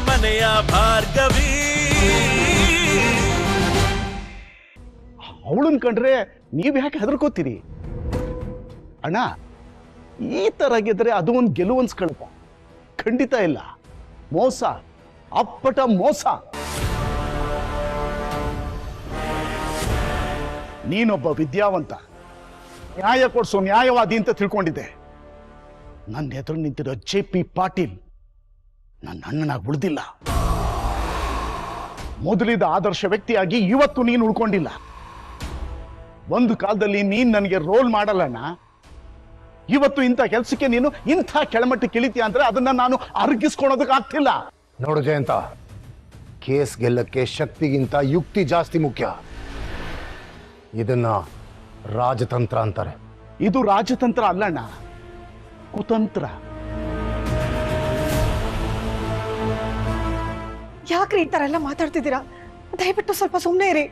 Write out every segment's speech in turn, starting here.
ಮನೆಯ ಭಾರ್ಗವಿ. ಅವಳನ್ ಕಂಡ್ರೆ ನೀವ್ ಯಾಕೆ ಹೆದರ್ಕೋತೀರಿ ಅಣ್ಣ? ಈ ತರ ಗೆದ್ರೆ ಅದು ಒಂದು ಗೆಲುವು ಅನ್ಸ್ಕೊಳ್ಪ. ಖಂಡಿತ ಇಲ್ಲ, ಮೋಸ, ಅಪ್ಪಟ ಮೋಸ. ನೀನೊಬ್ಬ ವಿದ್ಯಾವಂತ, ನ್ಯಾಯ ಕೊಡ್ಸೋ ನ್ಯಾಯವಾದಿ ಅಂತ ತಿಳ್ಕೊಂಡಿದ್ದೆ. ನನ್ನ ಎದುರು ನಿಂತಿರೋ JP ಪಾಟೀಲ್ ನನ್ನ ಅಣ್ಣನಾಗಿ ಉಳಿದಿಲ್ಲ. ಮೊದಲಿದ ಆದರ್ಶ ವ್ಯಕ್ತಿಯಾಗಿ ಇವತ್ತು ನೀನು ಉಳ್ಕೊಂಡಿಲ್ಲ. ಒಂದು ಕಾಲದಲ್ಲಿ ನೀನ್ ನನಗೆ ರೋಲ್ ಮಾಡಲ್ಲಣ್ಣ. ಇವತ್ತು ಇಂಥ ಕೆಲಸಕ್ಕೆ ನೀನು ಇಂಥ ಕೆಳಮಟ್ಟಕ್ಕೆ ಇಳಿತೀಯ ಅಂದ್ರೆ ಅದನ್ನ ನಾನು ಅರ್ಗಿಸ್ಕೊಳೋದಕ್ಕಾಗ್ತಿಲ್ಲ. ನೋಡು ಜಯಂತ, ಕೇಸ್ ಗೆಲ್ಲಕ್ಕೆ ಶಕ್ತಿಗಿಂತ ಯುಕ್ತಿ ಜಾಸ್ತಿ ಮುಖ್ಯ. ಇದನ್ನ ರಾಜತಂತ್ರ ಅಂತಾರೆ. ಇದು ರಾಜತಂತ್ರ ಅಲ್ಲಣ್ಣ, ಕುತಂತ್ರ. ಯಾಕ್ರಿ ಈ ತರ ಎಲ್ಲ ಮಾತಾಡ್ತಿದ್ದೀರಾ? ದಯವಿಟ್ಟು ಸ್ವಲ್ಪ ಸುಮ್ಮನೆ ಇರಿ.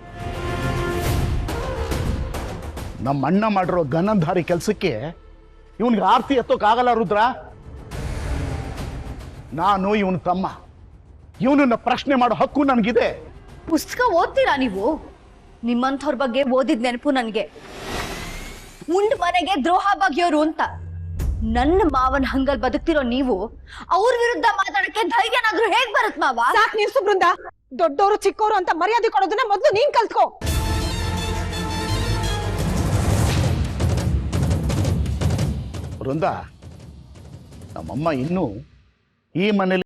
ನಮ್ಮ ಅಣ್ಣ ಮಾಡಿರೋ ಗನಂಧಾರಿ ಕೆಲಸಕ್ಕೆ ಇವನ್ಗೆ ಆರ್ತಿ ಎತ್ತೋಕ್ಕಾಗಲ್ಲ ರುದ್ರ. ನಾನು ಇವನ ತಮ್ಮ, ಇವನನ್ನ ಪ್ರಶ್ನೆ ಮಾಡೋ ಹಕ್ಕು ನನಗಿದೆ. ಪುಸ್ತಕ ಓದ್ತೀರಾ ನೀವು? ನಿಮ್ಮಂಥವ್ರ ಬಗ್ಗೆ ಓದಿದ ನೆನಪು ನನಗೆ. ಮುಂಡ್ ಮನೆಗೆ ದ್ರೋಹ ಬಗೆಯೋರು ಅಂತ. ನನ್ನ ಮಾವನ ಹಂಗಲ್ ಬದುಕ್ತಿರೋ ನೀವು ಅವ್ರ ವಿರುದ್ಧ ಮಾತಾಡಕ್ಕೆ ಧೈರ್ಯನಾದ್ರೂ ಹೇಗ್ ಬರುತ್ ಮಾವ? ಸಾಕ್ ನಿಲ್ಸು ಬೃಂದ. ದೊಡ್ಡವರು ಚಿಕ್ಕವರು ಅಂತ ಮರ್ಯಾದೆ ಕೊಡೋದನ್ನ ಮೊದಲು ನೀನ್ ಕಲ್ತ್ಕೋ. ವೃಂದ, ನಮ್ಮಮ್ಮ ಇನ್ನೂ ಈ ಮನೇಲಿ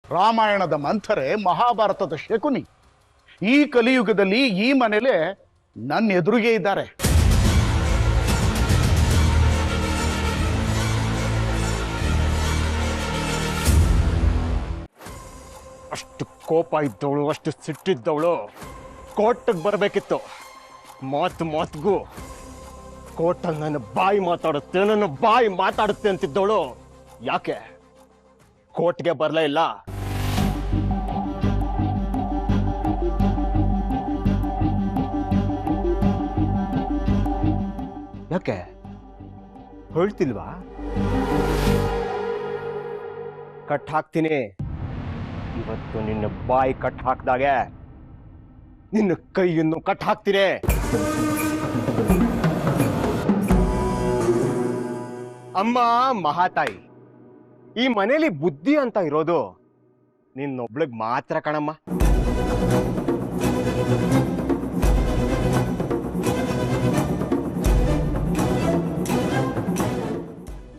ರಾಮಾಯಣದ ಮಂಥರೆ, ಮಹಾಭಾರತದ ಶಕುನಿ ಈ ಕಲಿಯುಗದಲ್ಲಿ ಈ ಮನೇಲೆ ನನ್ನ ಎದುರಿಗೆ ಇದ್ದಾರೆ. ಅಷ್ಟು ಕೋಪ ಇದ್ದವಳು, ಅಷ್ಟು ಸಿಟ್ಟಿದ್ದವಳು ಕೋರ್ಟ್ಗೆ ಬರಬೇಕಿತ್ತು. ಮಾತಿಗೂ ಕೋರ್ಟಲ್ಲಿ ನನ್ನ ಬಾಯಿ ಮಾತಾಡುತ್ತೆ ಅಂತಿದ್ದವಳು ಯಾಕೆ ಕೋರ್ಟ್ಗೆ ಬರಲೇ ಇಲ್ಲ? ಯಾಕೆ ಹೇಳ್ತಿಲ್ವಾ? ಕಟ್ ಹಾಕ್ತೀನಿ. ಇವತ್ತು ನಿನ್ನ ಬಾಯಿ ಕಟ್ ಹಾಕ್ದಾಗೆ ನಿನ್ನ ಕೈಯನ್ನು ಕಟ್ ಹಾಕ್ತೀನಿ. ಅಮ್ಮ ಮಹಾತಾಯಿ, ಈ ಮನೇಲಿ ಬುದ್ಧಿ ಅಂತ ಇರೋದು ನಿನ್ನೊಬ್ಳಿಗ್ ಮಾತ್ರ ಕಣಮ್ಮ.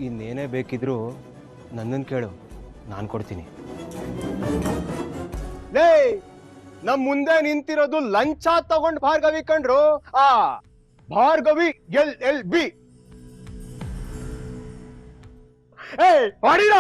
ಇನ್ನೇನೇ ಬೇಕಿದ್ರು ನನ್ನನ್ನು ಕೇಳು, ನಾನು ಕೊಡ್ತೀನಿ. ಲೇ, ನಮ್ ಮುಂದೆ ನಿಂತಿರೋದು ಲಂಚ ತಗೊಂಡ್ ಭಾರ್ಗವಿ ಕಂಡ್ರು. ಆ ಭಾರ್ಗವಿ LLB. ಏ ಹೊಡಿರ.